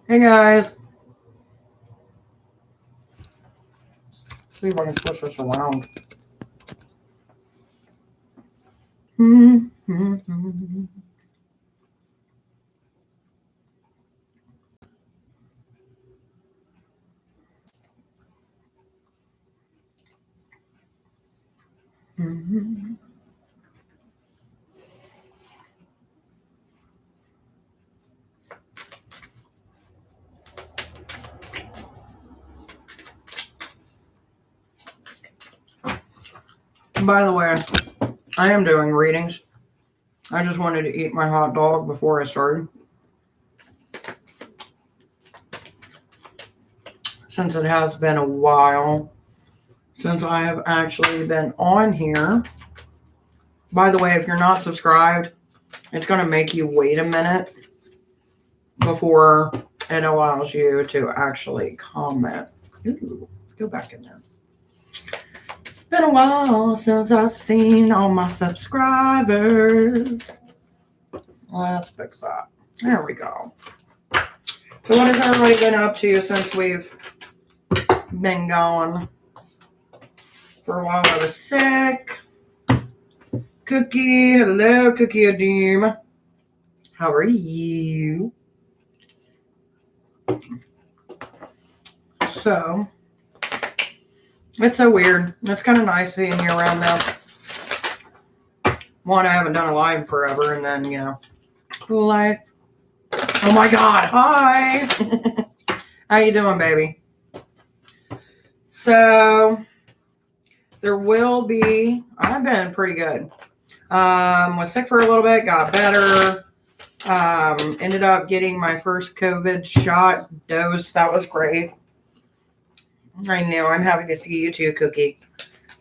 Hey guys. Let's see if I can switch this around. By the way, I am doing readings. I just wanted to eat my hot dog before I started. Since it has been a while since I have actually been on here. By the way, if you're not subscribed, it's going to make you wait a minute before it allows you to actually comment. Ooh, go back in there. It's been a while since I've seen all my subscribers. Let's fix that. There we go. So what has everybody been up to since we've been gone? For a while I was sick. Cookie, hello Cookie Adim. How are you? So, it's so weird. It's kind of nice seeing you around now. One, I haven't done a live forever, and then, live. Oh my God, hi! How you doing, baby? So, there will be, I've been pretty good. Was sick for a little bit, got better. Ended up getting my first COVID shot dose. That was great. I know, I'm happy to see you too, Cookie.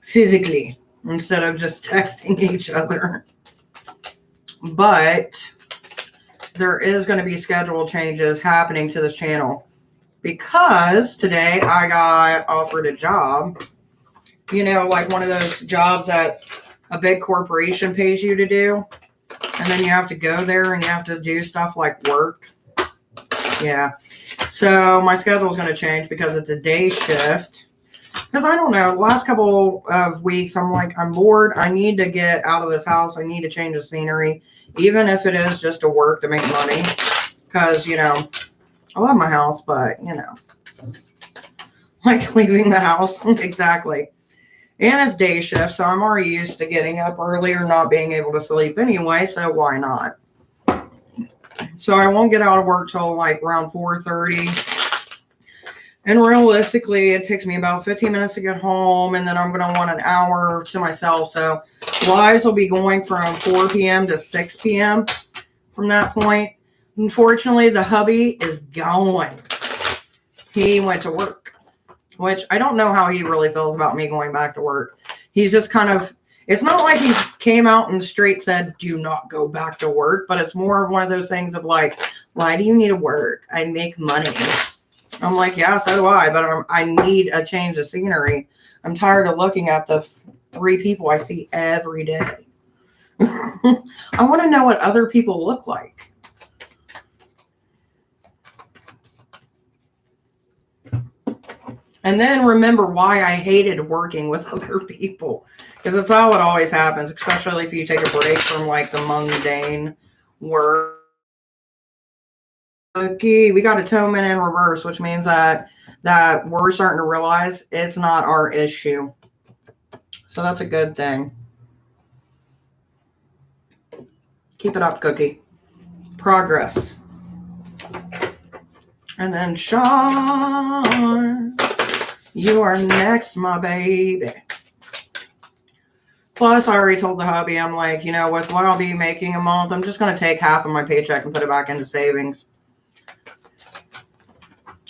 Physically, instead of just texting each other. But there is going to be schedule changes happening to this channel. Because today I got offered a job. You know, like one of those jobs that a big corporation pays you to do. And then you have to go there and you have to do stuff like work. Yeah. So my schedule is going to change because it's a day shift. Because I don't know, the last couple of weeks, I'm like, I'm bored. I need to get out of this house. I need to change the scenery. Even if it is just to work to make money. Because, I love my house, but, like leaving the house. Exactly. And it's day shift, so I'm already used to getting up early or not being able to sleep anyway, so why not? So I won't get out of work till like around 4:30. And realistically, it takes me about 15 minutes to get home, and then I'm going to want an hour to myself. So lives will be going from 4 p.m. to 6 p.m. from that point. Unfortunately, the hubby is gone. He went to work, which I don't know how he really feels about me going back to work. He's just kind of, it's not like he came out and straight said, do not go back to work, but it's more of one of those things of like, why do you need to work? I make money. I'm like, yeah, so do I, but I need a change of scenery. I'm tired of looking at the 3 people I see every day. I want to know what other people look like. And then remember why I hated working with other people. Because that's how it always happens, especially if you take a break from like the mundane work. Okay, we got atonement in reverse, which means that we're starting to realize it's not our issue. So that's a good thing. Keep it up, Cookie. Progress. And then Sean, you are next, my baby. Plus, I already told the hubby, I'm like, with what I'll be making a month, I'm just going to take half of my paycheck and put it back into savings.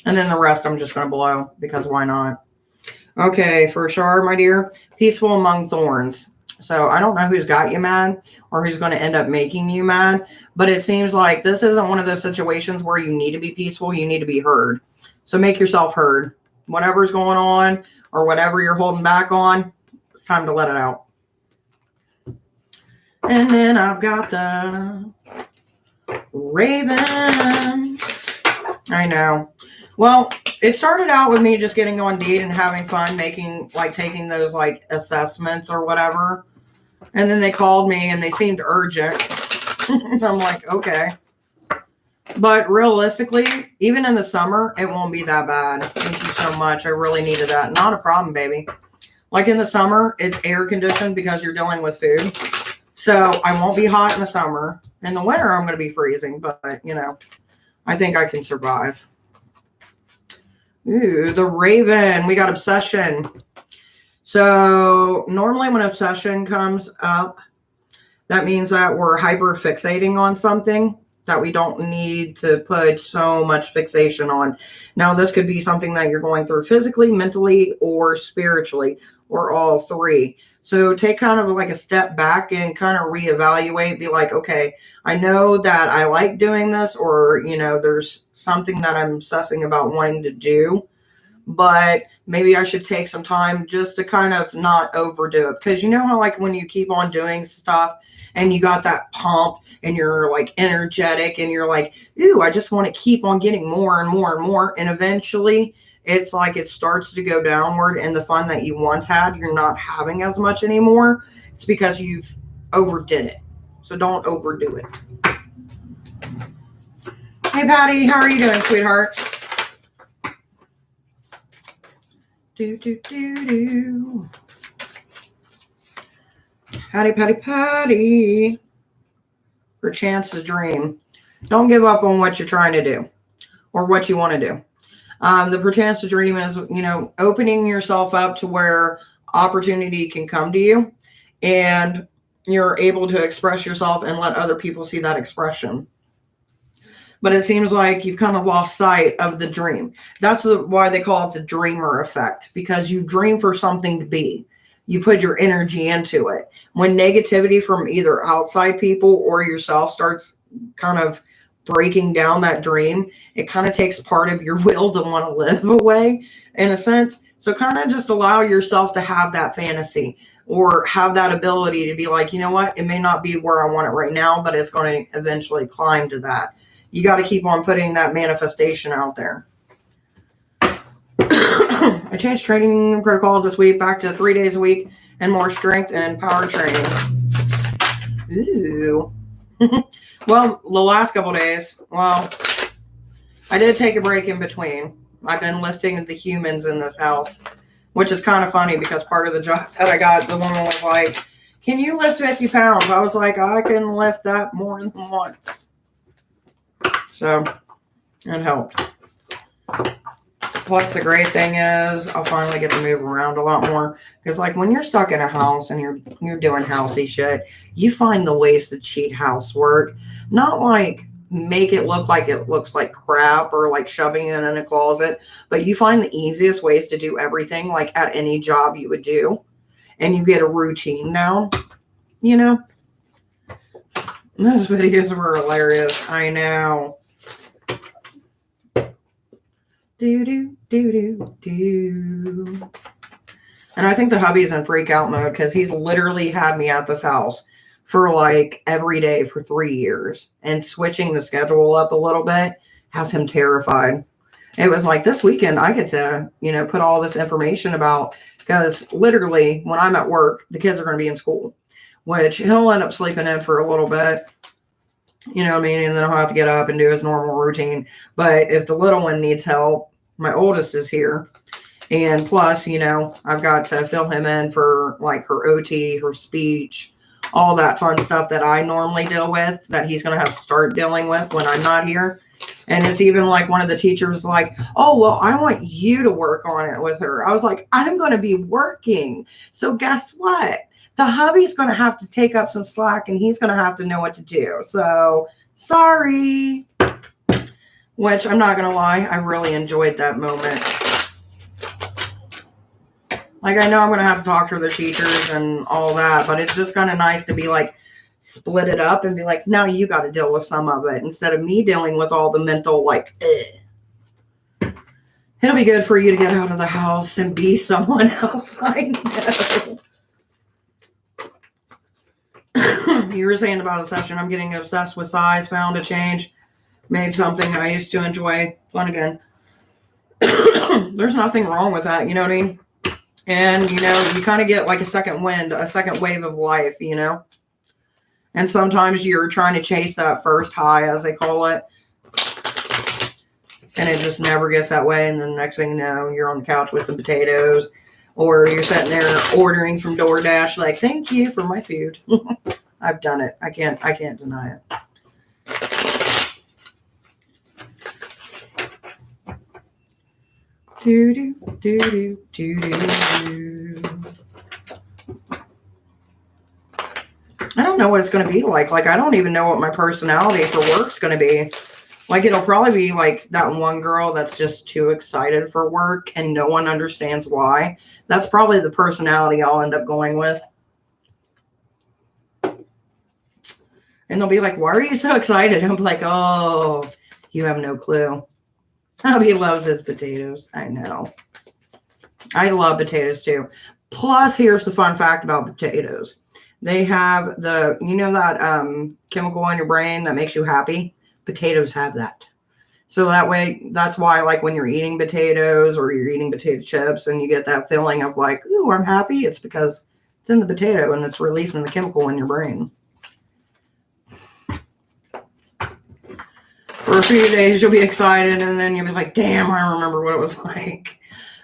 And then the rest I'm just going to blow, because why not? Okay, for Shar, my dear, peaceful among thorns. So I don't know who's got you mad or who's going to end up making you mad, but it seems like this isn't one of those situations where you need to be peaceful. You need to be heard. So make yourself heard. Whatever's going on or whatever you're holding back on, it's time to let it out. And then I've got the Raven. I know. Well, it started out with me just getting on Indeed and having fun taking those like assessments or whatever. And then they called me and they seemed urgent. I'm like, okay. But realistically, even in the summer, it won't be that bad. Thank you so much. I really needed that. Not a problem, baby. Like in the summer, it's air conditioned because you're dealing with food. So I won't be hot in the summer. In the winter, I'm going to be freezing. But, I think I can survive. Ooh, the Raven. We got obsession. So normally when obsession comes up, that means that we're hyper fixating on something that we don't need to put so much fixation on. Now, this could be something that you're going through physically, mentally, or spiritually, or all three. So take kind of like a step back and kind of reevaluate, be like, okay, I know that I like doing this, or, there's something that I'm obsessing about wanting to do, but maybe I should take some time just to kind of not overdo it. Because you know how like when you keep on doing stuff and you got that pump and you're like energetic and you're like, ooh, I just want to keep on getting more and more and more. And eventually it's like it starts to go downward and the fun that you once had, you're not having as much anymore. It's because you've overdid it. So don't overdo it. Hey, Patty, how are you doing, sweetheart? Do. Patty. For chance to dream. Don't give up on what you're trying to do or what you want to do. The perchance to dream is, opening yourself up to where opportunity can come to you and you're able to express yourself and let other people see that expression. But it seems like you've kind of lost sight of the dream. That's why they call it the dreamer effect, because you dream for something to be. You put your energy into it. When negativity from either outside people or yourself starts kind of breaking down that dream, it kind of takes part of your will to want to live away, in a sense. So kind of just allow yourself to have that fantasy or have that ability to be like, you know what? It may not be where I want it right now, but it's going to eventually climb to that. You got to keep on putting that manifestation out there. I changed training protocols this week back to 3 days a week and more strength and power training. Ooh. Well, the last couple days, I did take a break in between. I've been lifting the humans in this house, which is kind of funny because part of the job that I got, the woman was like, can you lift 50 pounds? I was like, I can lift that more than once. So, it helped. Plus, the great thing is I'll finally get to move around a lot more. Because, like, when you're stuck in a house and you're doing housey shit, you find the ways to cheat housework. Not like make it look like it looks like crap or like shoving it in a closet. But you find the easiest ways to do everything, like at any job you would do. And you get a routine down, Those videos were hilarious. I know. Do. And I think the hubby's in freak out mode because he's literally had me at this house for like every day for 3 years, and switching the schedule up a little bit has him terrified. It was like this weekend I get to, put all this information about, because literally when I'm at work, the kids are going to be in school, which he'll end up sleeping in for a little bit. You know what I mean? And then he'll have to get up and do his normal routine. But if the little one needs help, my oldest is here. And plus, I've got to fill him in for like her OT, her speech, all that fun stuff that I normally deal with that he's going to have to start dealing with when I'm not here. And it's even like one of the teachers like, oh, well, I want you to work on it with her. I was like, I'm going to be working. So guess what? The hubby's going to have to take up some slack and he's going to have to know what to do. So, sorry. Which, I'm not going to lie, I really enjoyed that moment. Like, I know I'm going to have to talk to the teachers and all that, but it's just kind of nice to be like, split it up and be like, now you got to deal with some of it instead of me dealing with all the mental, like, It'll be good for you to get out of the house and be someone else. I know. You were saying about obsession. I'm getting obsessed with size, found a change. made something I used to enjoy fun again. There's nothing wrong with that, you know what I mean? And, you know, you kind of get like a second wind, a second wave of life, you know? And sometimes you're trying to chase that first high, as they call it. And it just never gets that way. And then the next thing you know, you're on the couch with some potatoes. Or you're sitting there ordering from DoorDash like, thank you for my food. I've done it. I can't deny it. Do do do do do do. I don't know what it's going to be like. Like, I don't even know what my personality for work's going to be. Like, it'll probably be like that one girl that's just too excited for work and no one understands why. That's probably the personality I'll end up going with. And they'll be like, why are you so excited? I'm like, oh, you have no clue. Hubby loves his potatoes. I know. I love potatoes too. Plus, here's the fun fact about potatoes. They have the, you know, that chemical in your brain that makes you happy? Potatoes have that. So that way, that's why, like, when you're eating potatoes or you're eating potato chips and you get that feeling of like, ooh, I'm happy, it's because it's in the potato and it's releasing the chemical in your brain. For a few days, you'll be excited, and then you'll be like, damn, I remember what it was like.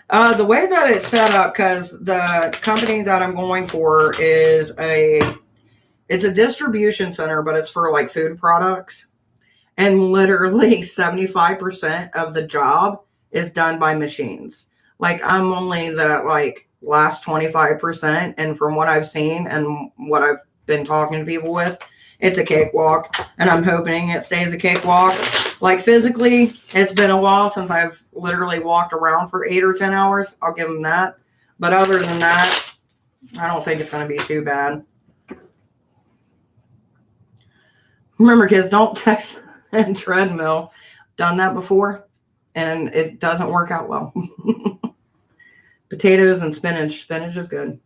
The way that it's set up, because the company that I'm going for is it's a distribution center, but it's for like food products. And literally 75% of the job is done by machines. Like, I'm only the like last 25%. And from what I've seen and what I've been talking to people with, it's a cakewalk. And I'm hoping it stays a cakewalk. Like, physically, it's been a while since I've literally walked around for 8 or 10 hours. I'll give them that. But other than that, I don't think it's going to be too bad. Remember, kids, don't text and treadmill. Done that before, and it doesn't work out well. Potatoes and spinach. Spinach is good.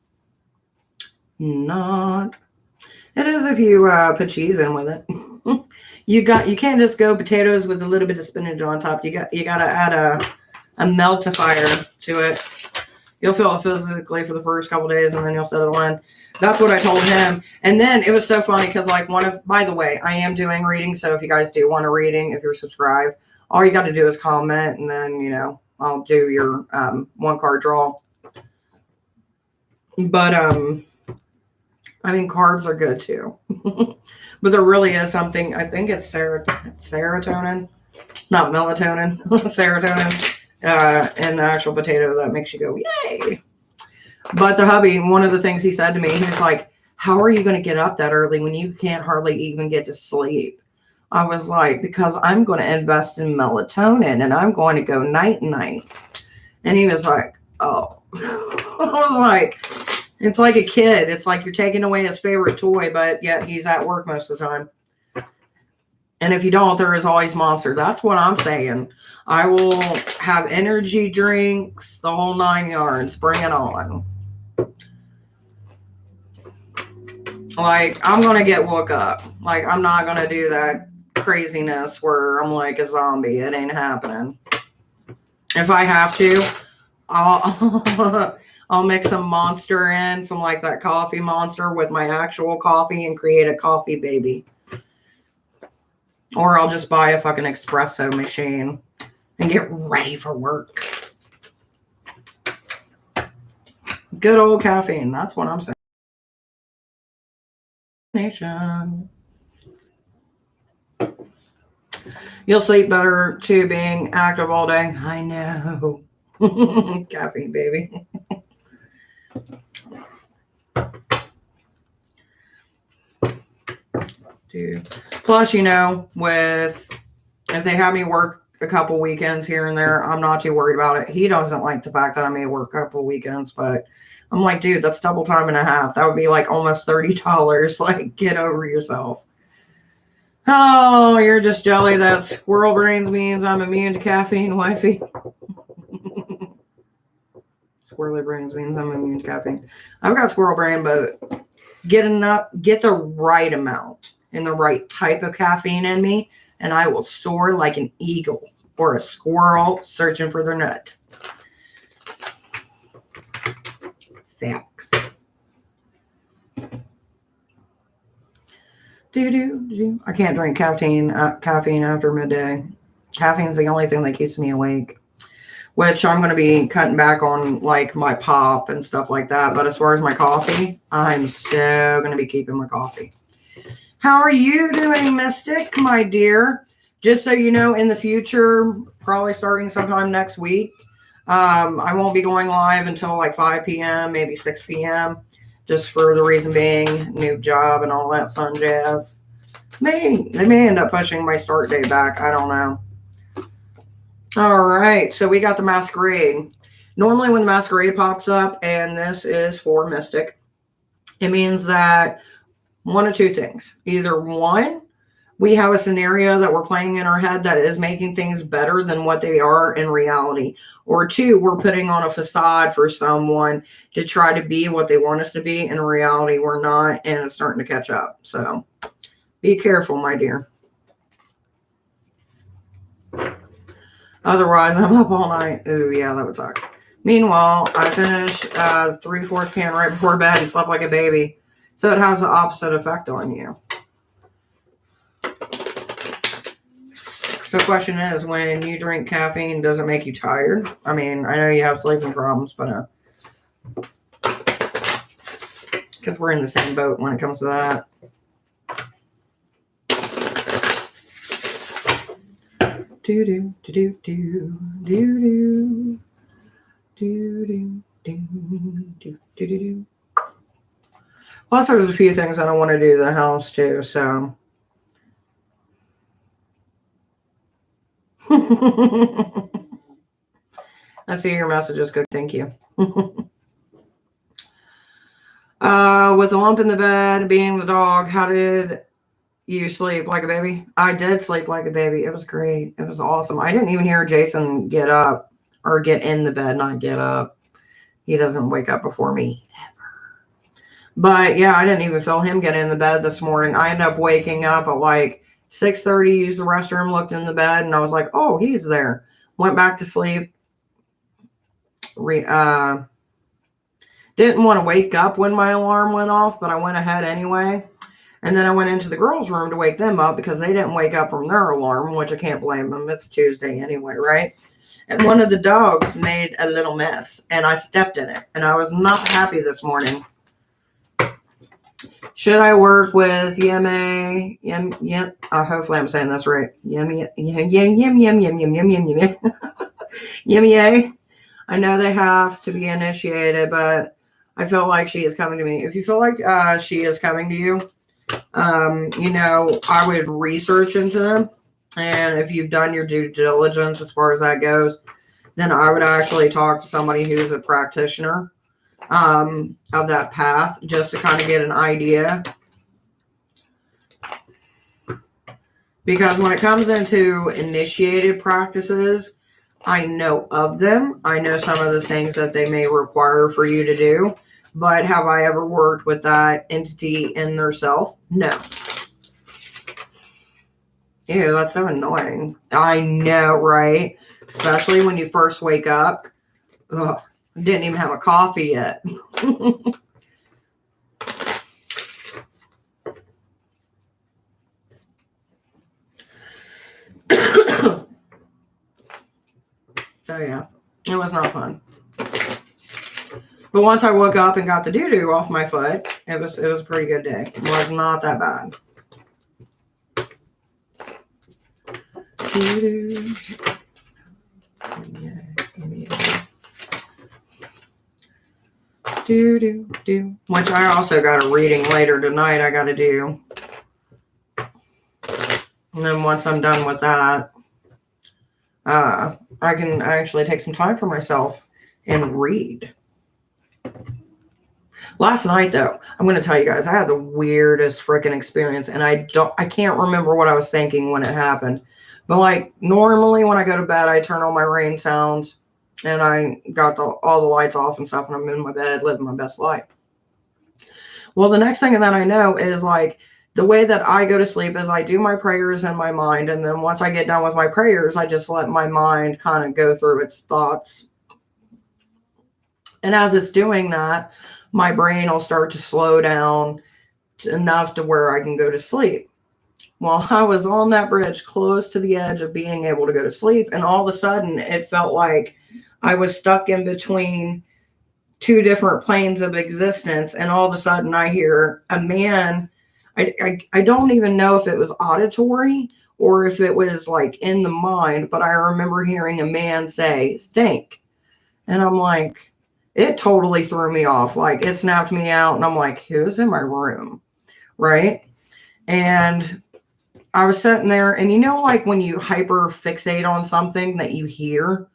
Not. It is if you put cheese in with it. You can't just go potatoes with a little bit of spinach on top. You got to add a meltifier to it. You'll feel it physically for the first couple days, and then you'll settle in. That's what I told him. And then it was so funny because, like, by the way, I am doing readings. So if you guys do want a reading, if you're subscribed, all you got to do is comment, and then, you know, I'll do your 1-card draw. But, I mean, carbs are good too. But there really is something, I think it's serotonin, not melatonin, serotonin. In the actual potato that makes you go, yay. But the hubby, one of the things he said to me, he was like, how are you going to get up that early when you can't hardly even get to sleep? I was like, because I'm going to invest in melatonin and I'm going to go night. And he was like, oh. I was like, it's like a kid. It's like you're taking away his favorite toy, but yet he's at work most of the time. And if you don't, there is always Monster. That's what I'm saying. I will have energy drinks, the whole 9 yards. Bring it on. Like, I'm going to get woke up. Like, I'm not going to do that craziness where I'm like a zombie. It ain't happening. If I have to, I'll mix some Monster in, some like that coffee Monster with my actual coffee and create a coffee baby. Or I'll just buy a fucking espresso machine and get ready for work. Good old caffeine. That's what I'm saying. Nation. You'll sleep better too being active all day. I know. Caffeine, baby. Dude. Plus, you know, if they have me work a couple weekends here and there, I'm not too worried about it. He doesn't like the fact that I may work a couple weekends, but I'm like, dude, that's double time and a half. That would be like almost $30. Like, get over yourself. Oh, you're just jelly. That squirrel brains means I'm immune to caffeine, wifey. Squirrely brains means I'm immune to caffeine. I've got squirrel brain, but get the right amount and the right type of caffeine in me and I will soar like an eagle or a squirrel searching for their nut. Facts. I can't drink caffeine after midday. Caffeine's the only thing that keeps me awake, which I'm going to be cutting back on, like my pop and stuff like that. But as far as my coffee, I'm so going to be keeping my coffee. How are you doing, Mystic, my dear? Just so you know, in the future, probably starting sometime next week, I won't be going live until like 5 p.m., maybe 6 p.m., just for the reason being new job and all that fun jazz. They may end up pushing my start date back. I don't know. All right, so we got the Masquerade. Normally when Masquerade pops up, and this is for Mystic, it means that one of two things. Either one, we have a scenario that we're playing in our head that is making things better than what they are in reality. Or two, we're putting on a facade for someone to try to be what they want us to be. In reality, we're not, and it's starting to catch up. So be careful, my dear. Otherwise, I'm up all night. Ooh, yeah, that would suck. Meanwhile, I finished 3/4 can right before bed and slept like a baby. So it has the opposite effect on you. So the question is, when you drink caffeine, does it make you tired? I mean, I know you have sleeping problems, but because we're in the same boat when it comes to that. Do do do do do do do do do do do. Plus, there's a few things I don't want to do to the house too. So. I see your messages. Good, thank you. With a lump in the bed, being the dog, how did you sleep like a baby? I did sleep like a baby. It was great. It was awesome. I didn't even hear Jason get up or get in the bed, not get up. He doesn't wake up before me ever. But yeah, I didn't even feel him get in the bed this morning. I ended up waking up at like 6:30, used the restroom, looked in the bed, and I was like, oh, he's there. Went back to sleep. Didn't want to wake up when my alarm went off, but I went ahead anyway. And then I went into the girls' room to wake them up because they didn't wake up from their alarm, which I can't blame them. It's Tuesday anyway, right? And one of the dogs made a little mess, and I stepped in it, and I was not happy this morning. Should I work with Yummy? Hopefully I'm saying this right. Yummy. I know they have to be initiated, but I feel like she is coming to me. If you feel like she is coming to you, I would research into them. And if you've done your due diligence as far as that goes, then I would actually talk to somebody who's a practitioner of that path, just to kind of get an idea. Because when it comes into initiated practices, I know of them. I know some of the things that they may require for you to do. But have I ever worked with that entity in their self? No. Ew, that's so annoying. I know, right? Especially when you first wake up. Ugh, didn't even have a coffee yet. So yeah, it was not fun. But once I woke up and got the doo-doo off my foot, it was a pretty good day. It was not that bad. Doo-doo. Do. Which I also got a reading later tonight I got to do. And then once I'm done with that, I can actually take some time for myself and read. Last night, though, I'm going to tell you guys, I had the weirdest freaking experience, and I can't remember what I was thinking when it happened. But like normally when I go to bed, I turn on my rain sounds, and I got all the lights off and stuff, and I'm in my bed living my best life. Well, the next thing that I know is like the way that I go to sleep is I do my prayers in my mind. And then once I get done with my prayers, I just let my mind kind of go through its thoughts. And as it's doing that, my brain will start to slow down enough to where I can go to sleep. Well, I was on that bridge close to the edge of being able to go to sleep. And all of a sudden, it felt like I was stuck in between two different planes of existence. And all of a sudden, I hear a man. I don't even know if it was auditory or if it was like in the mind, but I remember hearing a man say, think. And I'm like, it totally threw me off. Like, it snapped me out. And I'm like, who's in my room? Right. And I was sitting there, and like when you hyper fixate on something that you hear,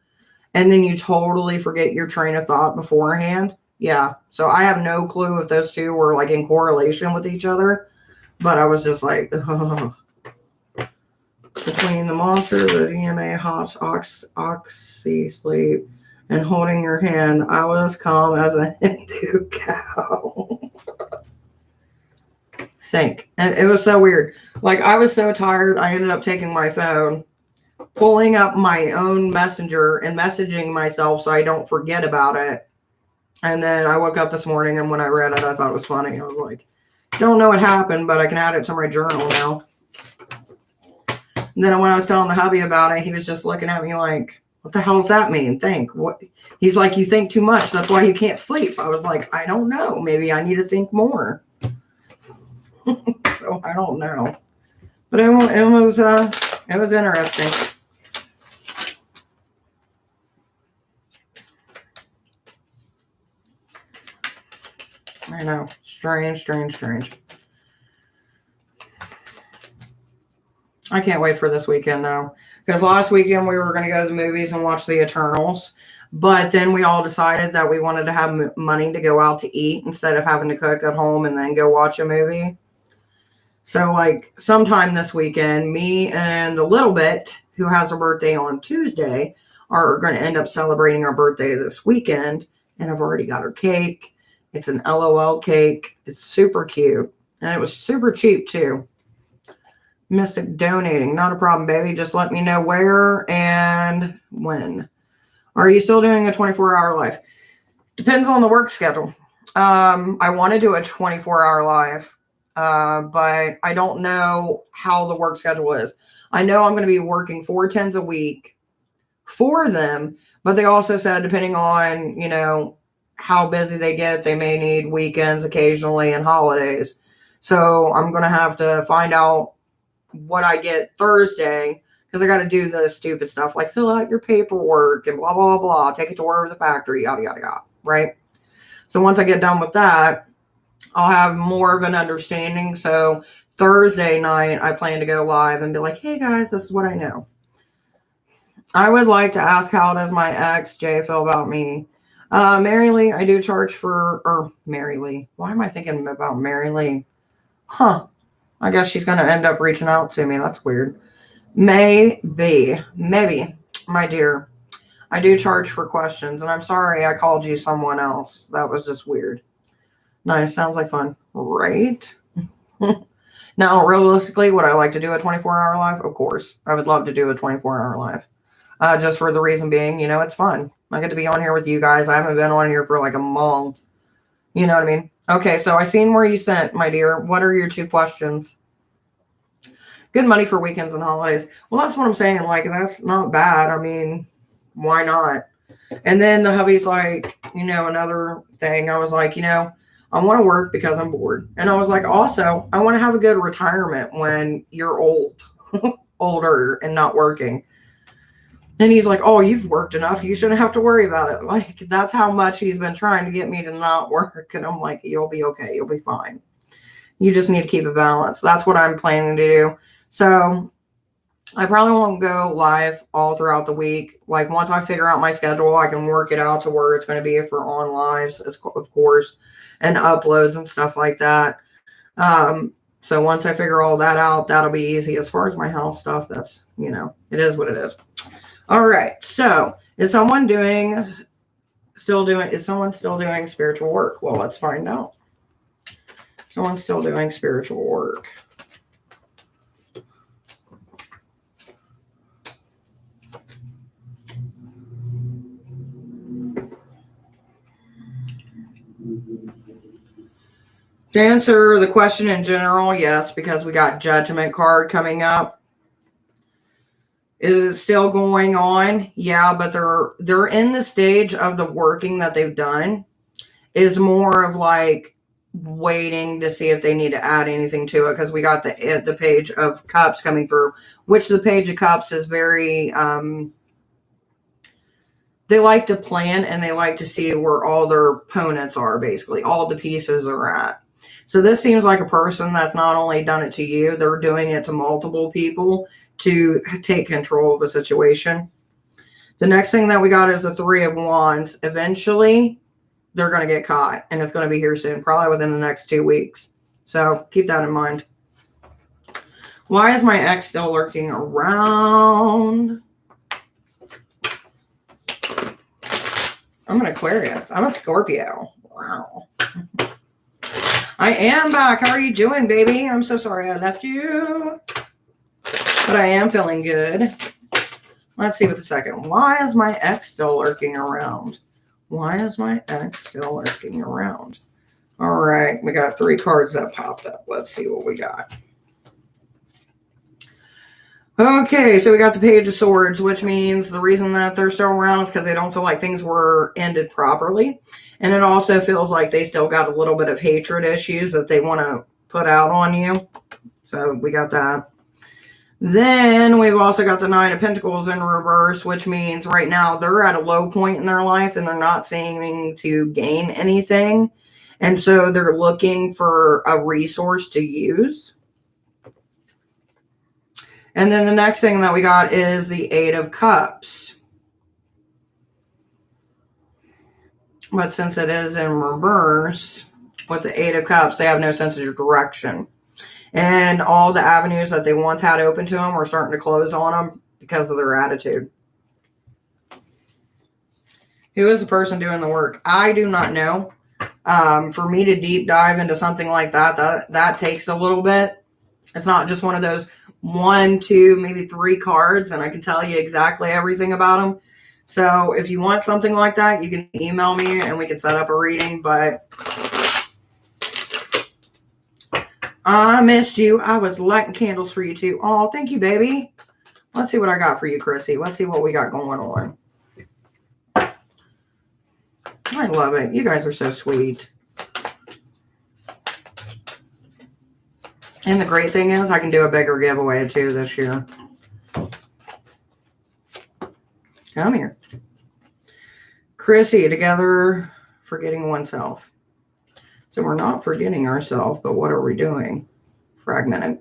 and then you totally forget your train of thought beforehand. Yeah. So I have no clue if those two were like in correlation with each other, but I was just like, ugh. Between the monster, the EMA, hops, oxy sleep, and holding your hand, I was calm as a Hindu cow. Think. And it was so weird. Like, I was so tired, I ended up taking my phone, pulling up my own messenger and messaging myself so I don't forget about it. And then I woke up this morning, and when I read it, I thought it was funny. I was like, don't know what happened, but I can add it to my journal now. And then when I was telling the hubby about it, he was just looking at me like, what the hell does that mean? Think. What? He's like, you think too much. That's why you can't sleep. I was like, I don't know. Maybe I need to think more. So I don't know. But it was interesting. I know. Strange. I can't wait for this weekend, though. Because last weekend we were going to go to the movies and watch The Eternals. But then we all decided that we wanted to have money to go out to eat instead of having to cook at home and then go watch a movie. So, like, sometime this weekend, me and a little bit, who has a birthday on Tuesday, are going to end up celebrating our birthday this weekend. And I've already got her cake. It's an LOL cake. It's super cute. And it was super cheap, too. Mystic donating. Not a problem, baby. Just let me know where and when. Are you still doing a 24-hour live? Depends on the work schedule. I want to do a 24-hour live. But I don't know how the work schedule is. I know I'm going to be working 4 10s a week for them, but they also said depending on, how busy they get, they may need weekends occasionally and holidays. So I'm going to have to find out what I get Thursday, because I got to do the stupid stuff like fill out your paperwork and blah, blah, blah, blah, take it to wherever the factory, yada, yada, yada, right? So once I get done with that, I'll have more of an understanding. So Thursday night, I plan to go live and be like, hey guys, this is what I know. I would like to ask, how does my ex Jay feel about me? Mary Lee, I do charge Mary Lee. Why am I thinking about Mary Lee? Huh. I guess she's going to end up reaching out to me. That's weird. Maybe, my dear. I do charge for questions, and I'm sorry I called you someone else. That was just weird. Nice. Sounds like fun. Right? Now, realistically, would I like to do a 24-hour live? Of course. I would love to do a 24-hour live. Just for the reason being, it's fun. I get to be on here with you guys. I haven't been on here for like a month. You know what I mean? Okay, so I seen where you sent, my dear. What are your 2 questions? Good money for weekends and holidays. Well, that's what I'm saying. Like, that's not bad. I mean, why not? And then the hubby's like, another thing. I was like, I want to work because I'm bored. And I was like, also, I want to have a good retirement when you're older and not working. And he's like, oh, you've worked enough. You shouldn't have to worry about it. Like, that's how much he's been trying to get me to not work. And I'm like, you'll be okay. You'll be fine. You just need to keep a balance. That's what I'm planning to do. So I probably won't go live all throughout the week. Like, once I figure out my schedule, I can work it out to where it's going to be for on lives, of course, and uploads and stuff like that. So once I figure all that out, that'll be easy. As far as my house stuff, that's, it is what it is. All right. So is someone still doing spiritual work? Well, let's find out. Someone's still doing spiritual work. To answer the question in general, yes, because we got Judgment card coming up. Is it still going on? Yeah, but they're in the stage of the working that they've done. Is more of like waiting to see if they need to add anything to it, because we got the Page of Cups coming through, which the Page of Cups is very they like to plan and they like to see where all their opponents are, basically all the pieces are at. So this seems like a person that's not only done it to you, they're doing it to multiple people to take control of a situation. The next thing that we got is the Three of Wands. Eventually, they're going to get caught, and it's going to be here soon, probably within the next 2 weeks. So keep that in mind. Why is my ex still lurking around? I'm an Aquarius. I'm a Scorpio. Wow. I am back. How are you doing, baby? I'm so sorry I left you. But I am feeling good. Let's see with the second. Why is my ex still lurking around? Why is my ex still lurking around? All right. We got 3 cards that popped up. Let's see what we got. Okay, so we got the Page of Swords, which means the reason that they're still around is because they don't feel like things were ended properly. And it also feels like they still got a little bit of hatred issues that they want to put out on you. So we got that. Then we've also got the Nine of Pentacles in reverse, which means right now they're at a low point in their life and they're not seeming to gain anything. And so they're looking for a resource to use. And then the next thing that we got is the Eight of Cups. But since it is in reverse, with the Eight of Cups, they have no sense of direction. And all the avenues that they once had open to them are starting to close on them because of their attitude. Who is the person doing the work? I do not know. For me to deep dive into something like that takes a little bit. It's not just one of those 1, 2, maybe 3 cards, and I can tell you exactly everything about them. So if you want something like that, you can email me and we can set up a reading. But I missed you. I was lighting candles for you too. Oh, thank you, baby. Let's see what I got for you, Chrissy. Let's see what we got going on. I love it. You guys are so sweet. And the great thing is I can do a bigger giveaway too this year. Come here. Chrissy, together, forgetting oneself. So we're not forgetting ourselves, but what are we doing? Fragmented.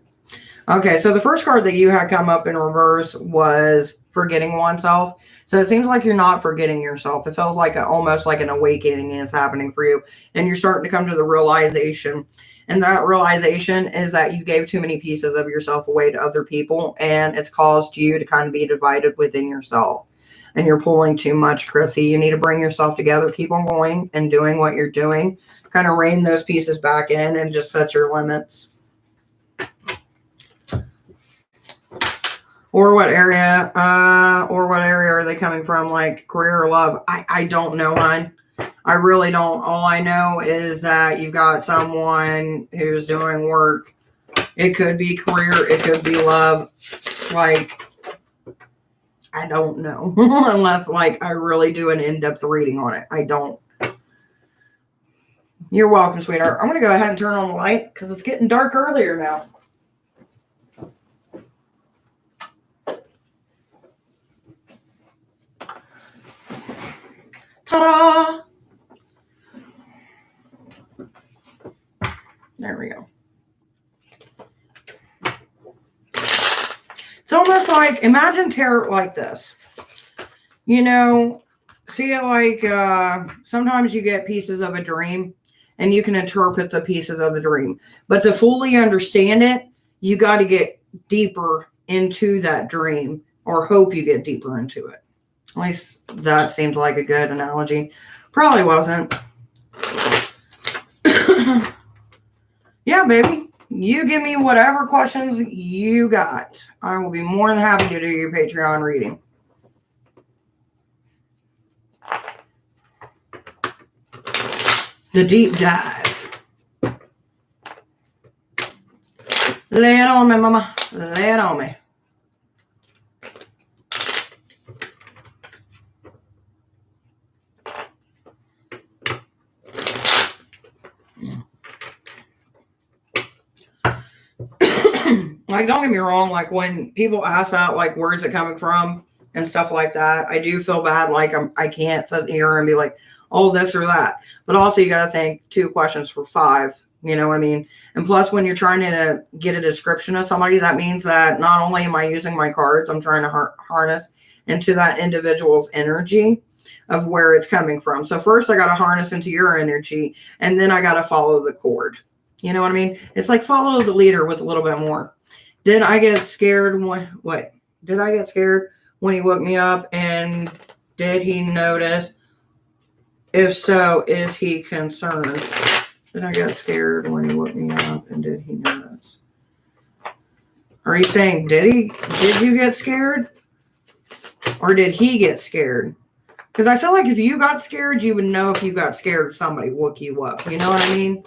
Okay, so the first card that you had come up in reverse was forgetting oneself. So it seems like you're not forgetting yourself. It feels like almost like an awakening is happening for you. And you're starting to come to the realization. And that realization is that you gave too many pieces of yourself away to other people. And it's caused you to kind of be divided within yourself. And you're pulling too much, Chrissy. You need to bring yourself together. Keep on going and doing what you're doing. Kind of rein those pieces back in and just set your limits. Or what area are they coming from? Like career or love? I don't know, hon. I really don't. All I know is that you've got someone who's doing work. It could be career. It could be love. Like, I don't know. Unless, like, I really do an in-depth reading on it. I don't. You're welcome, sweetheart. I'm going to go ahead and turn on the light because it's getting dark earlier now. Ta-da! There we go. It's almost like, imagine tarot like this. You know, see it like sometimes you get pieces of a dream and you can interpret the pieces of the dream. But to fully understand it, you got to get deeper into that dream, or hope you get deeper into it. At least that seemed like a good analogy. Probably wasn't. Yeah, baby. You give me whatever questions you got. I will be more than happy to do your Patreon reading. The deep dive. Lay it on me, mama. Lay it on me. Like, don't get me wrong, like when people ask that, like, where's it coming from and stuff like that, I do feel bad. Like, I can't sit here and be like, oh, this or that. But also, you got to think 2 questions for 5. You know what I mean? And plus, when you're trying to get a description of somebody, that means that not only am I using my cards, I'm trying to harness into that individual's energy of where it's coming from. So first, I got to harness into your energy, and then I got to follow the cord. You know what I mean? It's like follow the leader with a little bit more. Did I get scared? What? Did I get scared when he woke me up? And did he notice? If so, is he concerned? Did I get scared when he woke me up? And did he notice? Are you saying did you get scared? Or did he get scared? Because I feel like if you got scared, you would know if you got scared somebody woke you up. You know what I mean?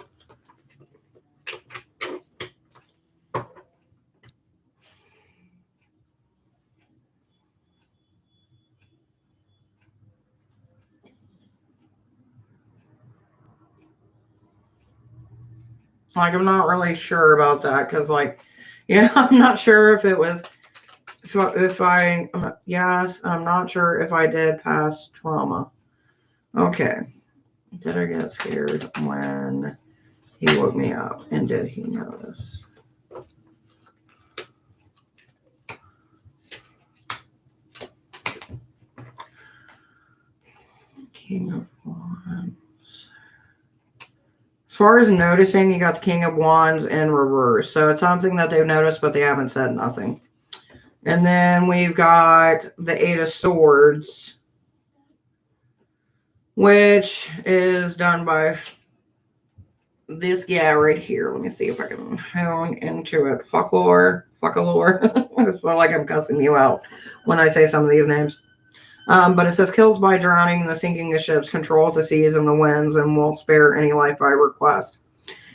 Like, I'm not really sure about that because, like, yeah, I'm not sure if it was, yes, I'm not sure if I did past trauma. Okay. Did I get scared when he woke me up? And did he notice? King of Wands. As far as noticing, you got the King of Wands in reverse. So it's something that they've noticed, but they haven't said nothing. And then we've got the 8 of Swords, which is done by this guy right here. Let me see if I can hone into it. Fuckalore. I feel like I'm cussing you out when I say some of these names. But it says kills by drowning and the sinking of ships, controls the seas and the winds, and won't spare any life by request.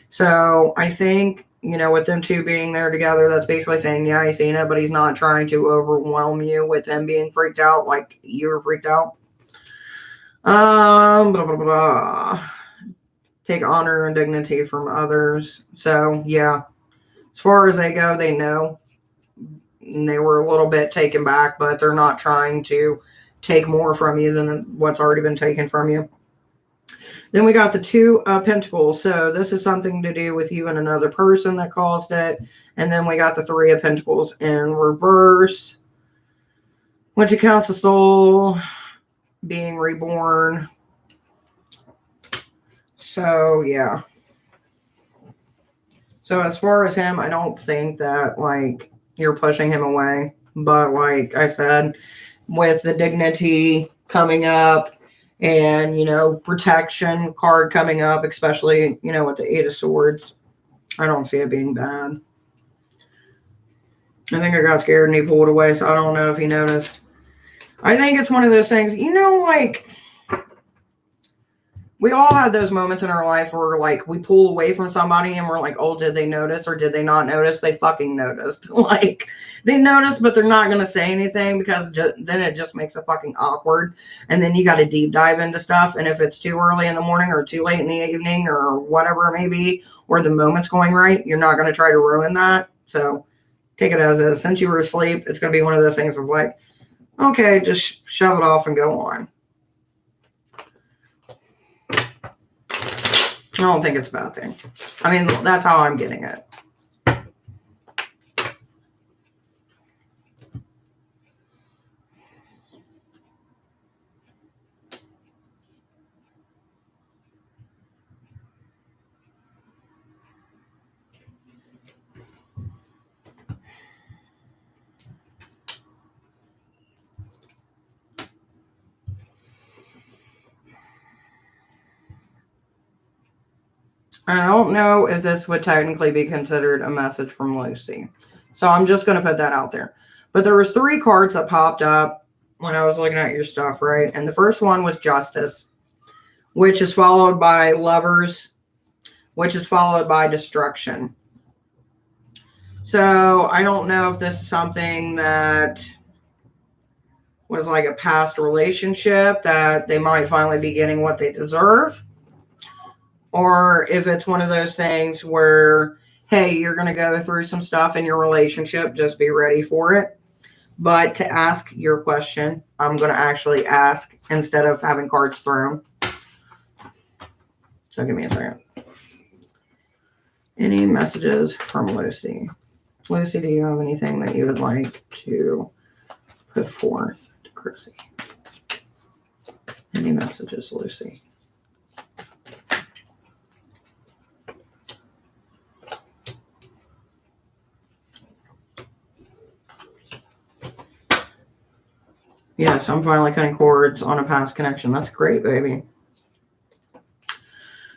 So I think, you know, with them 2 being there together, that's basically saying, yeah, he's seen it, but he's not trying to overwhelm you with him being freaked out like you were freaked out. Blah, blah, blah. Take honor and dignity from others. So, yeah, as far as they go, they know. And they were a little bit taken back, but they're not trying to take more from you than what's already been taken from you. Then we got the 2 of Pentacles. So this is something to do with you and another person that caused it. And then we got the 3 of Pentacles in reverse, which accounts the soul being reborn. So, yeah. So as far as him, I don't think that, like, you're pushing him away. But like I said, with the dignity coming up and, you know, protection card coming up, especially, you know, with the 8 of Swords, I don't see it being bad. I think I got scared and he pulled away, so I don't know if he noticed. I think it's one of those things, you know, like, we all had those moments in our life where, like, we pull away from somebody and we're like, oh, did they notice or did they not notice? They fucking noticed. Like, they noticed, but they're not going to say anything because then it just makes it fucking awkward. And then you got to deep dive into stuff. And if it's too early in the morning or too late in the evening or whatever it may be, or the moment's going right, you're not going to try to ruin that. So take it as is. Since you were asleep, it's going to be one of those things of like, okay, just shove it off and go on. I don't think it's a bad thing. I mean, that's how I'm getting it. I don't know if this would technically be considered a message from Lucy. So I'm just going to put that out there. But there was 3 cards that popped up when I was looking at your stuff, right? And the first one was Justice, which is followed by Lovers, which is followed by Destruction. So I don't know if this is something that was like a past relationship that they might finally be getting what they deserve. Or if it's one of those things where, hey, you're going to go through some stuff in your relationship, just be ready for it. But to ask your question, I'm going to actually ask instead of having cards thrown. So give me a second. Any messages from Lucy? Lucy, do you have anything that you would like to put forth to Chrissy? Any messages, Lucy? Yes, I'm finally cutting cords on a past connection. That's great, baby.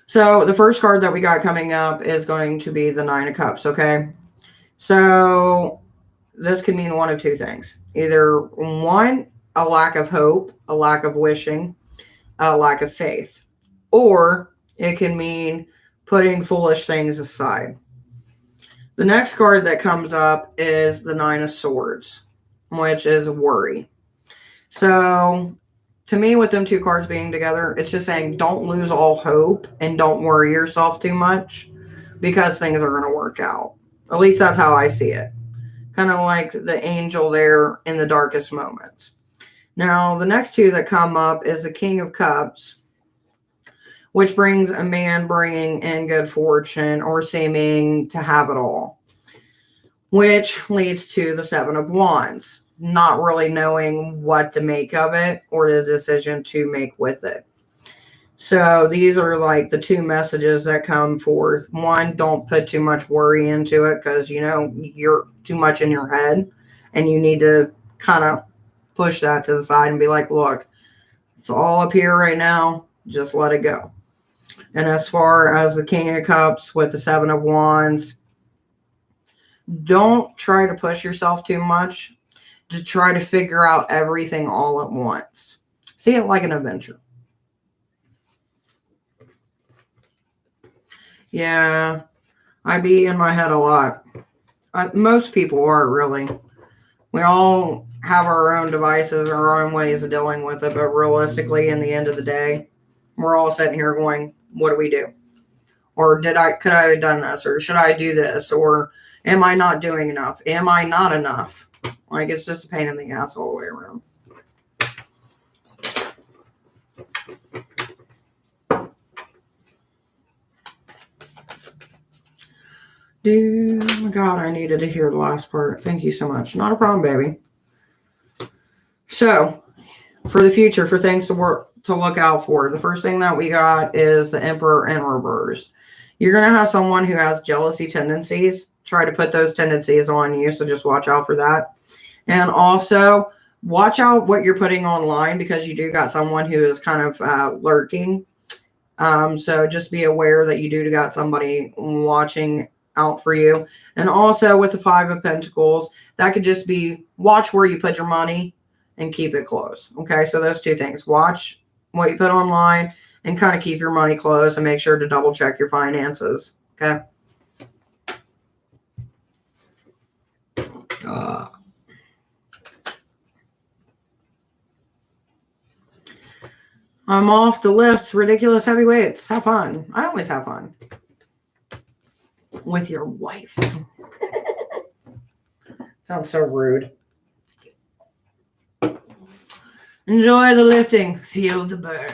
So the first card that we got coming up is going to be the Nine of Cups, okay? So this could mean one of two things. Either one, a lack of hope, a lack of wishing, a lack of faith. Or it can mean putting foolish things aside. The next card that comes up is the Nine of Swords, which is worry. So to me, with them two cards being together, it's just saying don't lose all hope and don't worry yourself too much because things are going to work out. At least that's how I see it. Kind of like the angel there in the darkest moments. Now, the next two that come up is the King of Cups, which brings a man bringing in good fortune or seeming to have it all, which leads to the Seven of Wands, not really knowing what to make of it or the decision to make with it. So these are like the two messages that come forth. One, don't put too much worry into it because, you know, you're too much in your head and you need to kind of push that to the side and be like, look, it's all up here right now. Just let it go. And as far as the King of Cups with the Seven of Wands, don't try to push yourself too much to try to figure out everything all at once. See it like an adventure. Yeah, I be in my head a lot. Most people are, really. We all have our own devices, our own ways of dealing with it, but realistically, in the end of the day, we're all sitting here going, what do we do? Or could I have done this? Or should I do this? Or am I not doing enough? Am I not enough? Like, it's just a pain in the ass all the way around. Dude, God, I needed to hear the last part. Thank you so much. Not a problem, baby. So, for the future, for things to look out for, the first thing that we got is the Emperor in reverse. You're going to have someone who has jealousy tendencies try to put those tendencies on you, so just watch out for that. And also, watch out what you're putting online because you do got someone who is kind of lurking. So just be aware that you do got somebody watching out for you. And also with the Five of Pentacles, that could just be watch where you put your money and keep it close. Okay, so those two things. Watch what you put online and kind of keep your money close and make sure to double check your finances. Okay. I'm off the lifts. Ridiculous heavy weights. Have fun. I always have fun. With your wife. Sounds so rude. Enjoy the lifting. Feel the burn.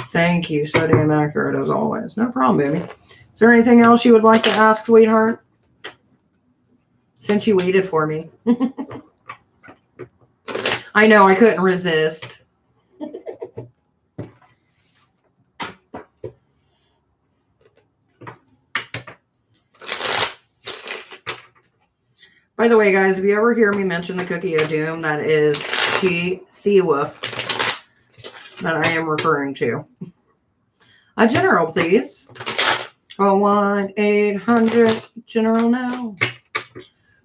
Thank you. So damn accurate as always. No problem, baby. Is there anything else you would like to ask, sweetheart? Since you waited for me. I know, I couldn't resist. By the way, guys, if you ever hear me mention the Cookie of Doom, that is Sea-Wolf that I am referring to. A general, please. 1-800 now.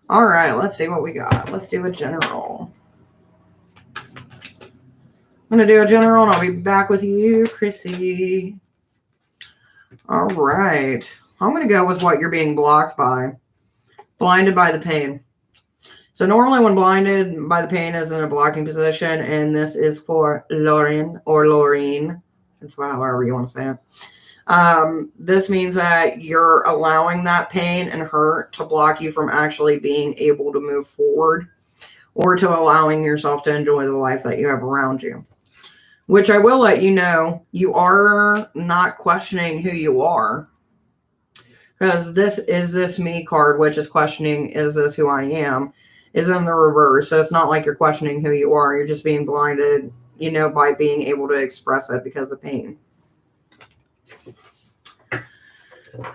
All right, let's see what we got. Let's do a general. I'm going to do a general and I'll be back with you, Chrissy. All right. I'm going to go with what you're being blocked by. Blinded by the pain. So normally when blinded by the pain is in a blocking position, and this is for Lauren or Laureen. That's however you want to say it. This means that you're allowing that pain and hurt to block you from actually being able to move forward or to allowing yourself to enjoy the life that you have around you. Which I will let you know, you are not questioning who you are. Because this is this me card, which is questioning, is this who I am, is in the reverse. So it's not like you're questioning who you are. You're just being blinded, by being able to express it because of pain.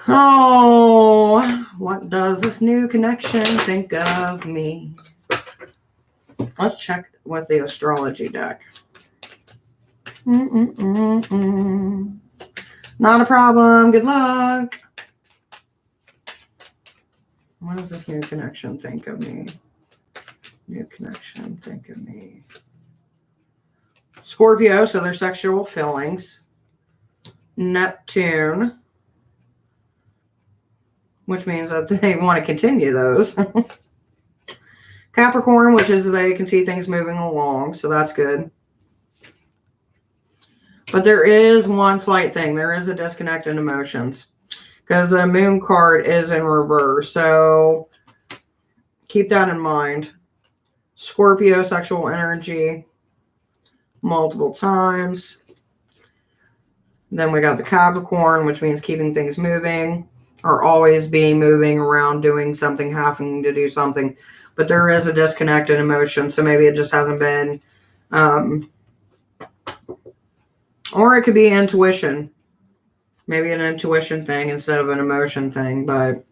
Oh, what does this new connection think of me? Let's check with the astrology deck. Not a problem. Good luck. What does this new connection think of me? New connection think of me. Scorpio, so their sexual feelings. Neptune, which means that they want to continue those. Capricorn, which is they can see things moving along, so that's good. But there is one slight thing. There is a disconnect in emotions. Because the moon card is in reverse. So keep that in mind. Scorpio, sexual energy. Multiple times. Then we got the Capricorn, which means keeping things moving. Or always being moving around, doing something, having to do something. But there is a disconnect in emotion. So maybe it just hasn't been... or it could be intuition. Maybe an intuition thing instead of an emotion thing, but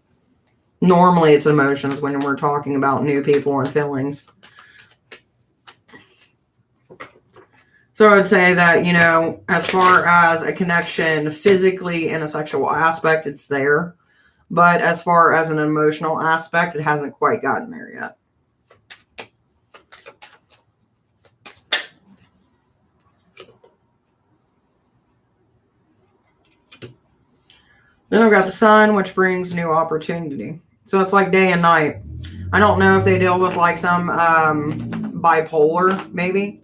normally it's emotions when we're talking about new people and feelings. So I would say that, as far as a connection physically in a sexual aspect, it's there. But as far as an emotional aspect, it hasn't quite gotten there yet. Then I've got the sun, which brings new opportunity. So it's like day and night. I don't know if they deal with like some bipolar, maybe,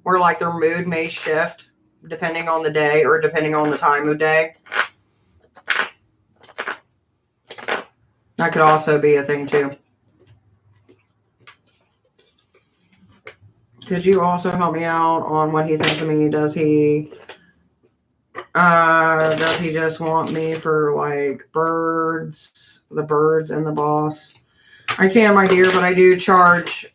where like their mood may shift depending on the day or depending on the time of day. That could also be a thing too. Could you also help me out on what he thinks of me? Does he just want me for like birds, the birds and the boss? I can, my dear, but I do charge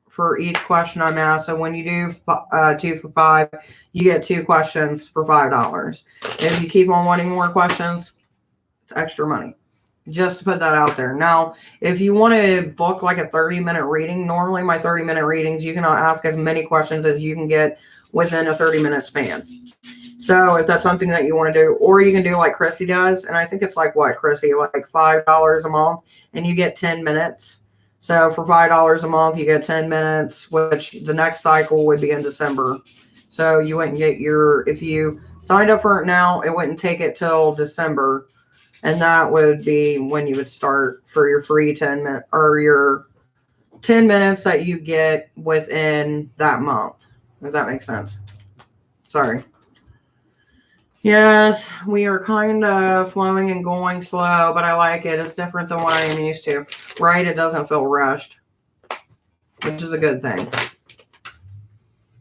for each question I'm asked. So when you do 2 for $5, you get 2 questions for $5. If you keep on wanting more questions, it's extra money. Just to put that out there. Now, if you want to book like a 30-minute reading, normally my 30-minute readings, you can ask as many questions as you can get within a 30-minute span. So if that's something that you want to do, or you can do like Chrissy does, and I think it's like what, Chrissy, like $5 a month, and you get 10 minutes. So for $5 a month, you get 10 minutes, which the next cycle would be in December. So you wouldn't get if you signed up for it now, it wouldn't take it till December. And that would be when you would start for your free 10 minute or your 10 minutes that you get within that month. Does that make sense? Sorry. Yes, we are kind of flowing and going slow, but I like it. It's different than what I am used to, right? It doesn't feel rushed, which is a good thing.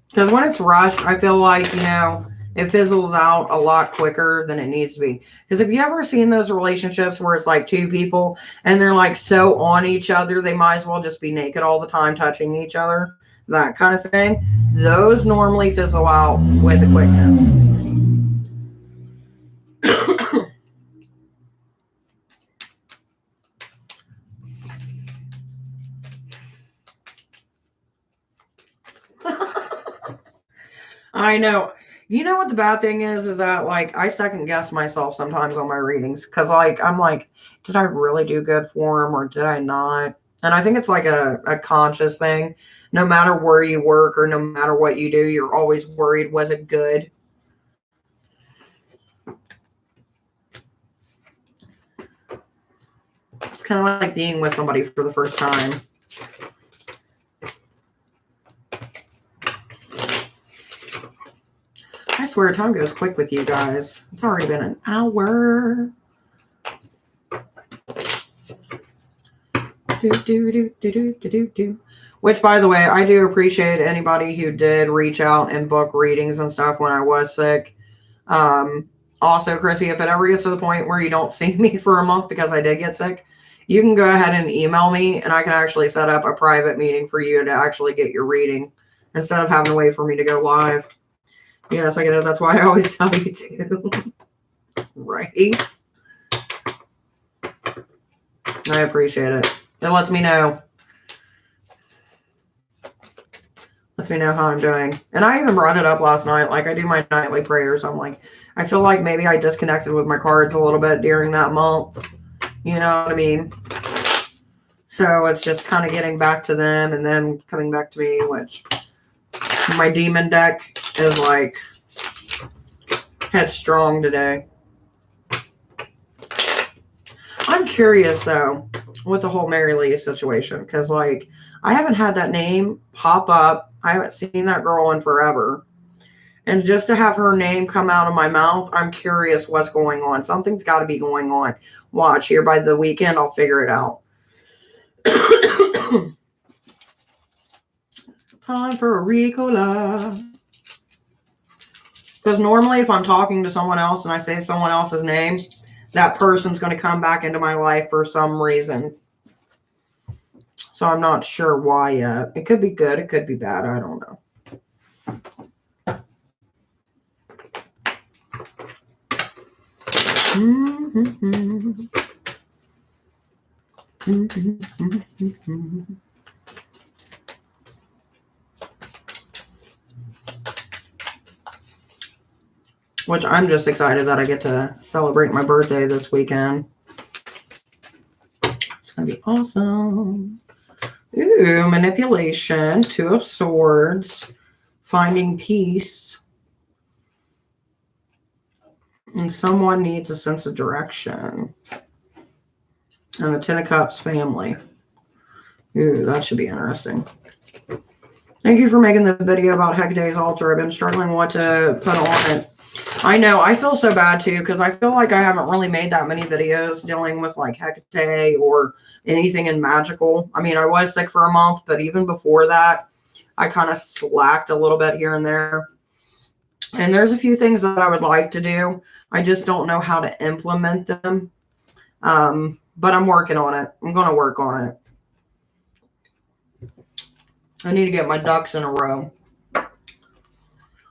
Because when it's rushed, I feel like, it fizzles out a lot quicker than it needs to be. Because have you ever seen those relationships where it's like 2 people and they're like so on each other, they might as well just be naked all the time, touching each other, that kind of thing? Those normally fizzle out with a quickness. I know. You know what the bad thing is that like I second guess myself sometimes on my readings because like I'm like, did I really do good for him or did I not? And I think it's like a conscious thing. No matter where you work or no matter what you do, you're always worried, was it good? It's kind of like being with somebody for the first time. I swear time goes quick with you guys. It's already been an hour. Which, by the way, I do appreciate anybody who did reach out and book readings and stuff when I was sick. Also, Chrissy, if it ever gets to the point where you don't see me for a month because I did get sick, you can go ahead and email me and I can actually set up a private meeting for you to actually get your reading instead of having to wait for me to go live. Yes, I get it. That's why I always tell you to. Right? I appreciate it. It lets me know. Lets me know how I'm doing. And I even brought it up last night. Like, I do my nightly prayers. I'm like, I feel like maybe I disconnected with my cards a little bit during that month. You know what I mean? So it's just kind of getting back to them and then coming back to me, which my demon deck is like headstrong today. I'm curious though with the whole Mary Lee situation because like I haven't had that name pop up. I haven't seen that girl in forever. And just to have her name come out of my mouth, I'm curious what's going on. Something's got to be going on. Watch here by the weekend, I'll figure it out. Time for a Ricola. Because normally if I'm talking to someone else and I say someone else's name, that person's going to come back into my life for some reason. So I'm not sure why yet. It could be good. It could be bad. I don't know. Which I'm just excited that I get to celebrate my birthday this weekend. It's going to be awesome. Ooh, manipulation, 2 of Swords, finding peace. And someone needs a sense of direction. And the 10 of Cups family. Ooh, that should be interesting. Thank you for making the video about Hecate's altar. I've been struggling what to put on it. I know, I feel so bad too, because I feel like I haven't really made that many videos dealing with like Hecate or anything in magical. I mean, I was sick for a month, but even before that, I kind of slacked a little bit here and there. And there's a few things that I would like to do. I just don't know how to implement them. But I'm working on it. I'm going to work on it. I need to get my ducks in a row.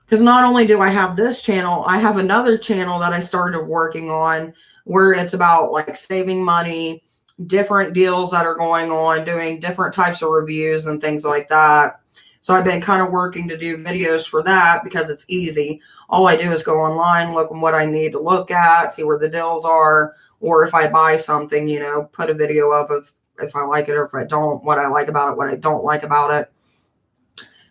Because not only do I have this channel, I have another channel that I started working on where it's about like saving money, different deals that are going on, doing different types of reviews and things like that. So I've been kind of working to do videos for that because it's easy. All I do is go online, look at what I need to look at, see where the deals are, or if I buy something, you know, put a video up of if I like it or if I don't, what I like about it, what I don't like about it.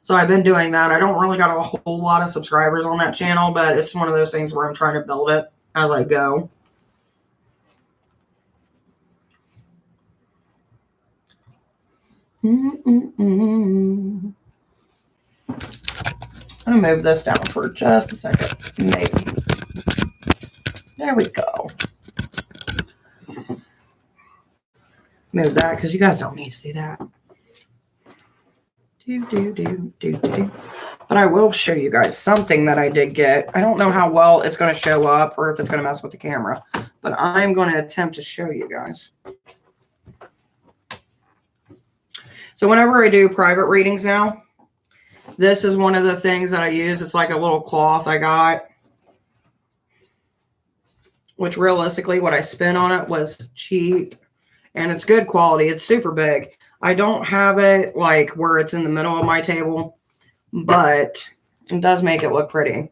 So I've been doing that. I don't really got a whole lot of subscribers on that channel, but it's one of those things where I'm trying to build it as I go. I'm going to move this down for just a second. Maybe. There we go. Move that because you guys don't need to see that. But I will show you guys something that I did get. I don't know how well it's going to show up or if it's going to mess with the camera, but I'm going to attempt to show you guys. So whenever I do private readings now, this is one of the things that I use. It's like a little cloth I got, which realistically what I spent on it was cheap and it's good quality. It's super big. I don't have it like where it's in the middle of my table, but it does make it look pretty.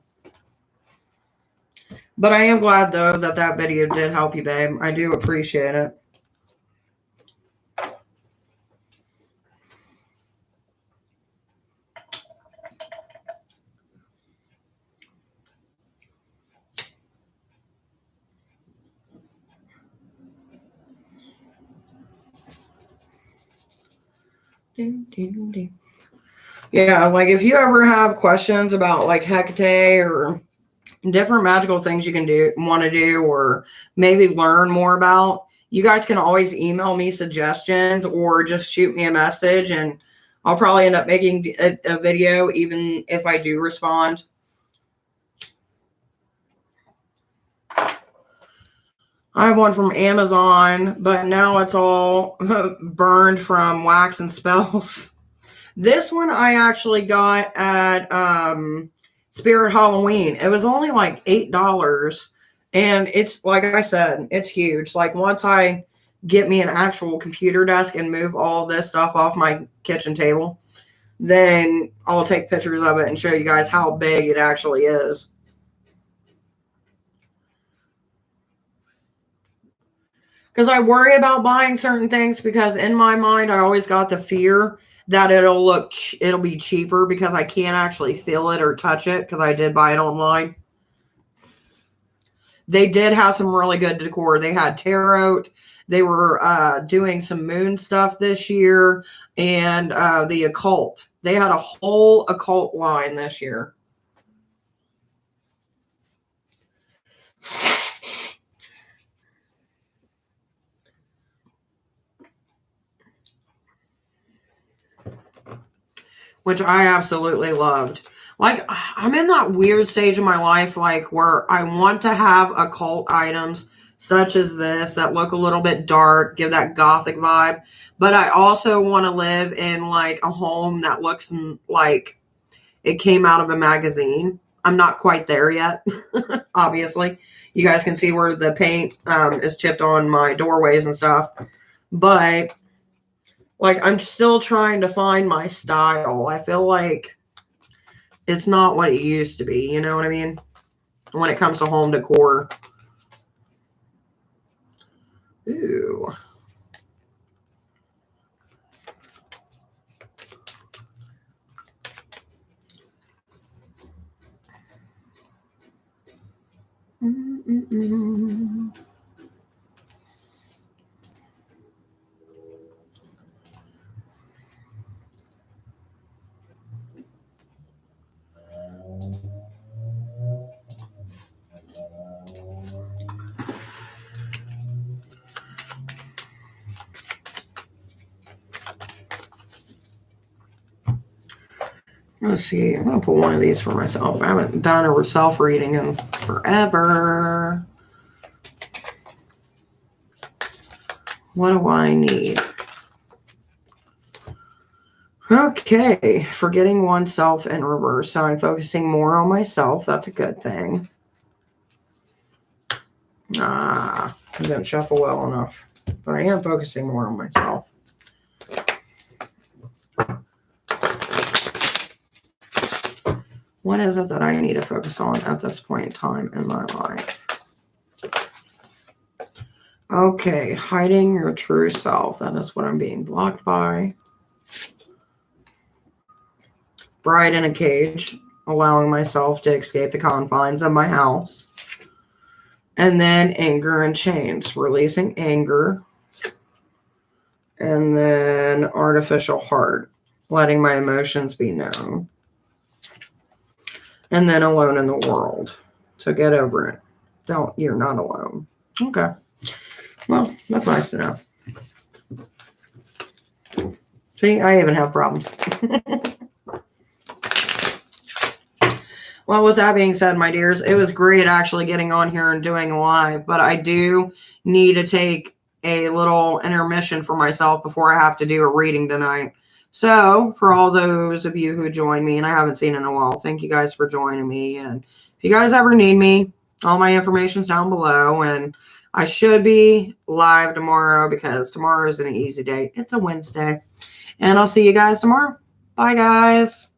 But I am glad though that that video did help you, babe. I do appreciate it. Yeah, like if you ever have questions about like Hecate or different magical things you can want to do, or maybe learn more about, you guys can always email me suggestions or just shoot me a message, and I'll probably end up making a video even if I do respond. I have one from Amazon, but now it's all burned from wax and spells. This one I actually got at Spirit Halloween. It was only like $8. And it's, like I said, it's huge. Like once I get me an actual computer desk and move all this stuff off my kitchen table, then I'll take pictures of it and show you guys how big it actually is. Because I worry about buying certain things, because in my mind I always got the fear that it'll be cheaper because I can't actually feel it or touch it, because I did buy it online. They did have some really good decor. They had tarot. They were doing some moon stuff this year, and the occult. They had a whole occult line this year. Which I absolutely loved. Like, I'm in that weird stage of my life, like, where I want to have occult items such as this that look a little bit dark, give that gothic vibe. But I also want to live in, like, a home that looks like it came out of a magazine. I'm not quite there yet, obviously. You guys can see where the paint is chipped on my doorways and stuff. But like, I'm still trying to find my style. I feel like it's not what it used to be. You know what I mean? When it comes to home decor. Ooh. Mm-mm-mm. Let's see. I'm going to pull one of these for myself. I haven't done a self-reading in forever. What do I need? Okay. Forgetting oneself in reverse. So I'm focusing more on myself. That's a good thing. I didn't shuffle well enough. But I am focusing more on myself. What is it that I need to focus on at this point in time in my life? Okay, hiding your true self. That is what I'm being blocked by. Bride in a cage, allowing myself to escape the confines of my house. And then anger and chains, releasing anger. And then artificial heart, letting my emotions be known. And then alone in the world. So get over it. You're not alone. Okay. Well, that's nice to know. See, I even have problems. Well, with that being said, my dears, it was great actually getting on here and doing a live, but I do need to take a little intermission for myself before I have to do a reading tonight. So, for all those of you who joined me, and I haven't seen in a while, thank you guys for joining me. And if you guys ever need me, all my information's down below. And I should be live tomorrow, because tomorrow is an easy day. It's a Wednesday. And I'll see you guys tomorrow. Bye, guys.